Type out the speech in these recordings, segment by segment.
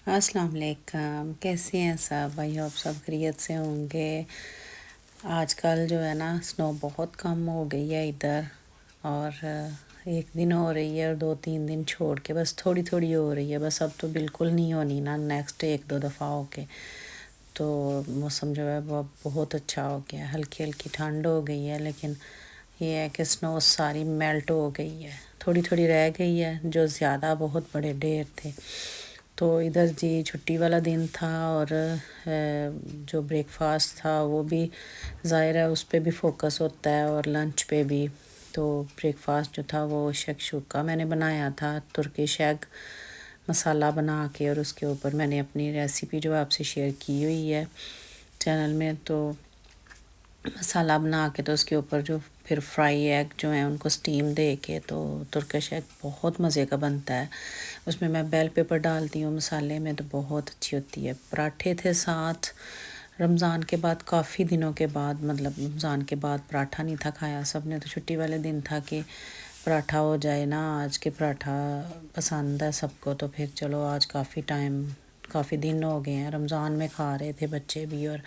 अस्सलाम वालेकुम। कैसे हैं सब भाई? आप सब खैरियत से होंगे। आजकल जो है ना स्नो बहुत कम हो गई है इधर, और एक दिन हो रही है और 2-3 दिन छोड़ के बस थोड़ी थोड़ी हो रही है। बस अब तो बिल्कुल नहीं होनी ना, नेक्स्ट 1-2 दफ़ा हो के तो मौसम जो है वो बहुत अच्छा हो गया। हल्की हल्की ठंड हो गई है, लेकिन ये है कि स्नो सारी मेल्ट हो गई है, थोड़ी थोड़ी रह गई है। जो ज़्यादा बहुत बड़े ढेर थे, तो इधर जी छुट्टी वाला दिन था, और जो ब्रेकफास्ट था वो भी ज़ाहिर है उस पे भी फोकस होता है, और लंच पे भी। तो ब्रेकफास्ट जो था वो शेक्शुका मैंने बनाया था, तुर्किश एग मसाला बना के, और उसके ऊपर मैंने अपनी रेसिपी जो आपसे शेयर की हुई है चैनल में। तो मसाला बना के तो उसके ऊपर जो फिर फ्राई एग जो है उनको स्टीम दे के, तो तुर्किश एग बहुत मज़े का बनता है। उसमें मैं बेल पेपर डालती हूँ मसाले में, तो बहुत अच्छी होती है। पराठे थे साथ। रमज़ान के बाद काफ़ी दिनों के बाद, मतलब रमज़ान के बाद पराठा नहीं था खाया सब ने, तो छुट्टी वाले दिन था कि पराठा हो जाए ना। आज के पराठा पसंद है सबको, तो फिर चलो आज काफ़ी दिन हो गए हैं रमज़ान में खा रहे थे बच्चे भी, और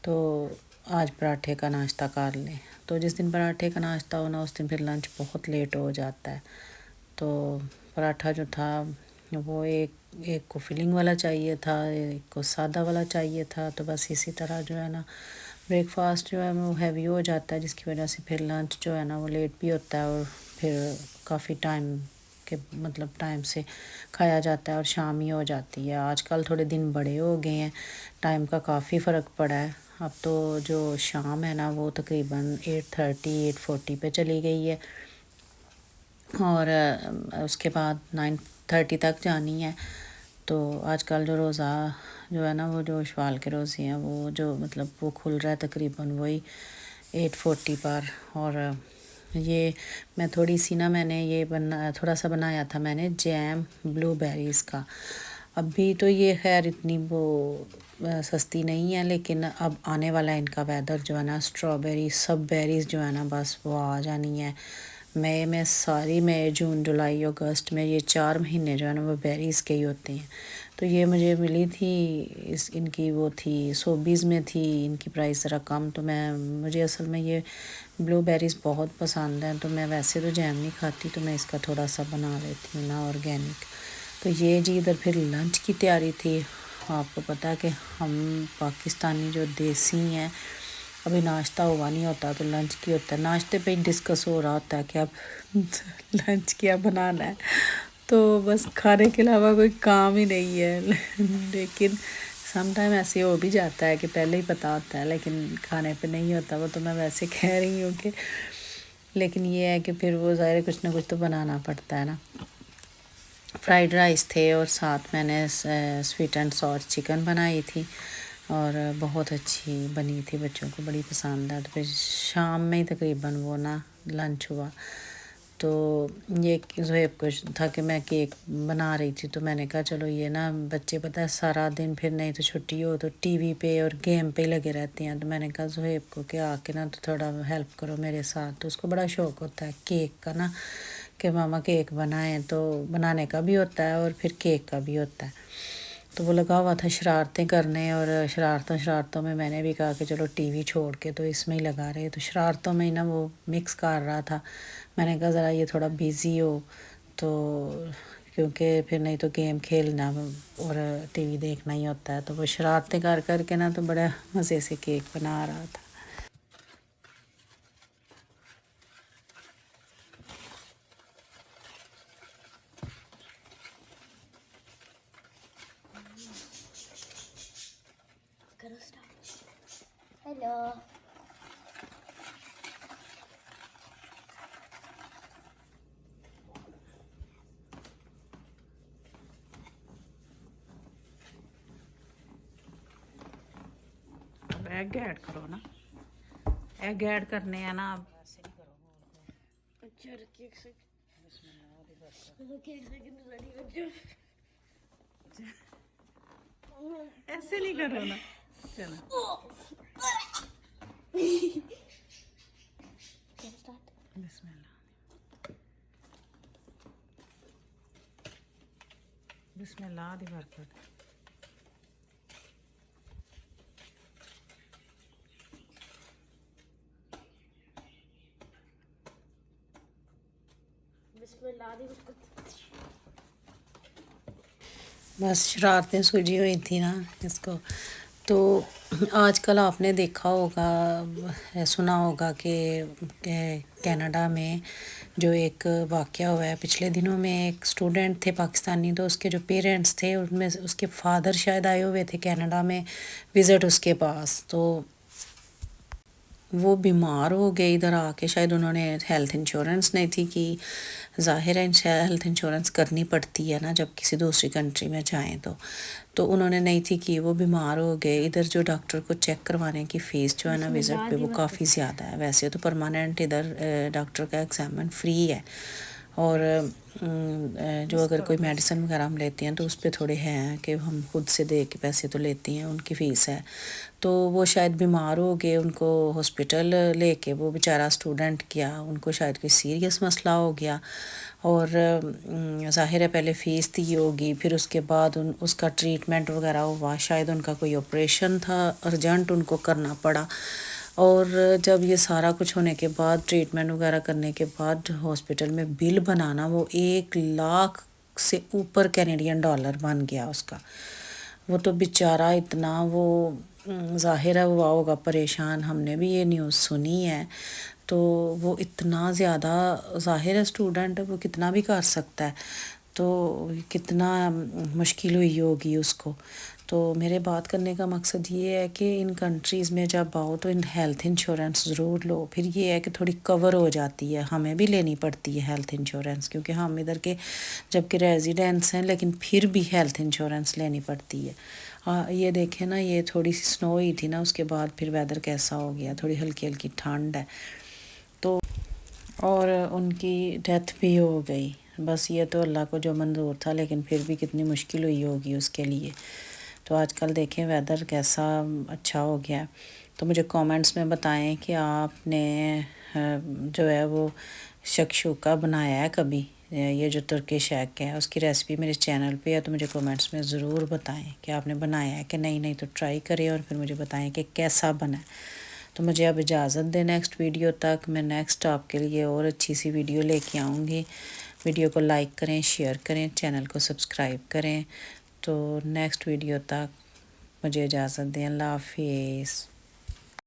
तो आज पराठे का नाश्ता कर लें। तो जिस दिन पराठे का नाश्ता हो ना, उस दिन फिर लंच बहुत लेट हो जाता है। तो पराठा जो था वो एक एक को फिलिंग वाला चाहिए था, एक को सादा वाला चाहिए था। तो बस इसी तरह जो है ना ब्रेकफास्ट जो है वो हैवी हो जाता है, जिसकी वजह से फिर लंच जो है ना वो लेट भी होता है, और फिर काफ़ी टाइम से खाया जाता है, और शाम ही हो जाती है। आजकल थोड़े दिन बड़े हो गए हैं, टाइम का काफ़ी फ़र्क पड़ा है। अब तो जो शाम है ना वो तकरीबन 8:30 8:40 पे चली गई है, और उसके बाद 9:30 तक जानी है। तो आजकल जो रोज़ा जो है ना, वो जो शवाल के रोज़े हैं वो जो मतलब वो खुल रहा है तकरीबन वही 8:40 पर। और ये मैं थोड़ी सी ना मैंने ये बना थोड़ा सा बनाया था मैंने जैम ब्लूबेरीज़ का। अभी तो ये खैर इतनी वो सस्ती नहीं है, लेकिन अब आने वाला है इनका वेदर जो है ना, स्ट्रॉबेरी सब बेरीज़ जो है ना बस वो आ जानी है। मई में सारी मई जून जुलाई अगस्त में ये 4 महीने जो है ना वो बेरीज़ के ही होते हैं। तो ये मुझे मिली थी, इस इनकी वो थी सोबीज़ में थी, इनकी प्राइस ज़रा कम। तो मुझे असल में ये ब्लूबेरीज़ बहुत पसंद हैं, तो मैं वैसे तो जैम नहीं खाती, तो मैं इसका थोड़ा सा बना लेती हूँ ना ऑर्गेनिक। तो ये जी इधर फिर लंच की तैयारी थी। आपको पता है कि हम पाकिस्तानी जो देसी हैं, अभी नाश्ता हुआ नहीं होता तो लंच की होता है। नाश्ते पे ही डिस्कस हो रहा होता है कि अब लंच क्या बनाना है। तो बस खाने के अलावा कोई काम ही नहीं है। लेकिन सम टाइम ऐसे हो भी जाता है कि पहले ही पता होता है, लेकिन खाने पे नहीं होता। वो तो मैं वैसे कह रही हूँ कि, लेकिन ये है कि फिर वो ज़ाहिर है कुछ ना कुछ तो बनाना पड़ता है ना। फ्राइड राइस थे, और साथ मैंने स्वीट एंड सॉस चिकन बनाई थी, और बहुत अच्छी बनी थी, बच्चों को बड़ी पसंद है। तो फिर शाम में ही तकरीबन वो ना लंच हुआ। तो ये ज़ुहैब को था कि मैं केक बना रही थी, तो मैंने कहा चलो ये ना बच्चे पता है सारा दिन फिर नहीं तो छुट्टी हो तो टीवी पे और गेम पे लगे रहते हैं। तो मैंने कहा ज़ुहैब को कि आके ना तो थोड़ा हेल्प करो मेरे साथ। तो उसको बड़ा शौक़ होता है केक का ना, कि मामा केक बनाएं। तो बनाने का भी होता है और फिर केक का भी होता है। तो वो लगा हुआ था शरारतें करने, और शरारतों में मैंने भी कहा कि चलो टीवी छोड़ के तो इसमें ही लगा रहे। तो शरारतों में ही ना वो मिक्स कर रहा था। मैंने कहा ज़रा ये थोड़ा बिज़ी हो, तो क्योंकि फिर नहीं तो गेम खेलना और टीवी देखना ही होता है। तो वो शरारतें कर कर के ना तो बड़ा मज़े से केक बना रहा था। हेलो। अब एग ऐड करो ना, एग ऐड करने हैं ना अब। अच्छा रुकिए एक सेकंड, रुकिए एक सेकंड, रेडी कर दो। ऐसे नहीं करो ना, चलो स्टार्ट। बिस्मिल्लाह بسم اللہ دی برکت. بسم اللہ دی برکت. بس شرارتیں سوجی ہوئی تھی نا اس کو. تو آج کل آپ نے دیکھا ہوگا سنا ہوگا کہ کینیڈا میں جو ایک واقعہ ہوا ہے پچھلے دنوں میں. ایک اسٹوڈنٹ تھے پاکستانی، تو اس کے جو پیرنٹس تھے ان میں اس کے فادر شاید آئے ہوئے تھے کینیڈا میں وزٹ اس کے پاس. تو وہ بیمار ہو گئے ادھر آ کے. شاید انہوں نے ہیلتھ انشورنس نہیں تھی کی. ظاہر ہے ہیلتھ انشورنس کرنی پڑتی ہے نا جب کسی دوسری کنٹری میں جائیں تو انہوں نے نہیں تھی کی. وہ بیمار ہو گئے. ادھر جو ڈاکٹر کو چیک کروانے کی فیس جو ہے نا وزٹ پہ وہ کافی زیادہ ہے. ویسے تو پرماننٹ ادھر ڈاکٹر کا ایگزامن فری ہے، اور جو اگر کوئی میڈیسن وغیرہ ہم لیتے ہیں تو اس پہ تھوڑے ہیں کہ ہم خود سے دے کے پیسے تو لیتے ہیں، ان کی فیس ہے. تو وہ شاید بیمار ہو گئے، ان کو ہاسپٹل لے کے وہ بیچارہ اسٹوڈنٹ کیا، ان کو شاید کوئی سیریس مسئلہ ہو گیا. اور ظاہر ہے پہلے فیس دی ہوگی، پھر اس کے بعد اس کا ٹریٹمنٹ وغیرہ ہوا. شاید ان کا کوئی آپریشن تھا ارجنٹ ان کو کرنا پڑا. اور جب یہ سارا کچھ ہونے کے بعد ٹریٹمنٹ وغیرہ کرنے کے بعد ہاسپٹل میں بل بنانا وہ 1 لاکھ سے اوپر کینیڈین ڈالر بن گیا اس کا. وہ تو بیچارہ اتنا وہ ظاہر ہے ہوا ہوگا پریشان. ہم نے بھی یہ نیوز سنی ہے. تو وہ اتنا زیادہ ظاہر ہے اسٹوڈنٹ وہ کتنا بھی کر سکتا ہے، تو کتنا مشکل ہوئی ہوگی اس کو. تو میرے بات کرنے کا مقصد یہ ہے کہ ان کنٹریز میں جب آؤ تو ان ہیلتھ انشورنس ضرور لو. پھر یہ ہے کہ تھوڑی کور ہو جاتی ہے. ہمیں بھی لینی پڑتی ہے ہیلتھ انشورنس کیونکہ ہم ادھر کے جب کہ ریزیڈنٹس ہیں، لیکن پھر بھی ہیلتھ انشورنس لینی پڑتی ہے. یہ دیکھیں نا، یہ تھوڑی سی سنو ہوئی تھی نا، اس کے بعد پھر ویدر کیسا ہو گیا، تھوڑی ہلکی ہلکی ٹھنڈ ہے. تو اور ان کی ڈیتھ بھی ہو گئی. بس یہ تو اللہ کو جو منظور تھا، لیکن پھر بھی کتنی مشکل ہوئی ہوگی اس کے لیے. تو آج کل دیکھیں ویدر کیسا اچھا ہو گیا. تو مجھے کامنٹس میں بتائیں کہ آپ نے جو ہے وہ شکشوکا بنایا ہے کبھی. یہ جو ترکش ایگ ہے اس کی ریسپی میرے چینل پہ ہے، تو مجھے کامنٹس میں ضرور بتائیں کہ آپ نے بنایا ہے کہ نہیں تو ٹرائی کریں اور پھر مجھے بتائیں کہ کیسا بنا ہے. تو مجھے اب اجازت دیں نیکسٹ ویڈیو تک. میں نیکسٹ آپ کے لیے اور اچھی سی ویڈیو لے کے آؤں گی. ویڈیو کو لائک کریں، شیئر کریں، چینل کو سبسکرائب کریں. تو نیکسٹ ویڈیو تک مجھے اجازت دیں. اللہ حافظ.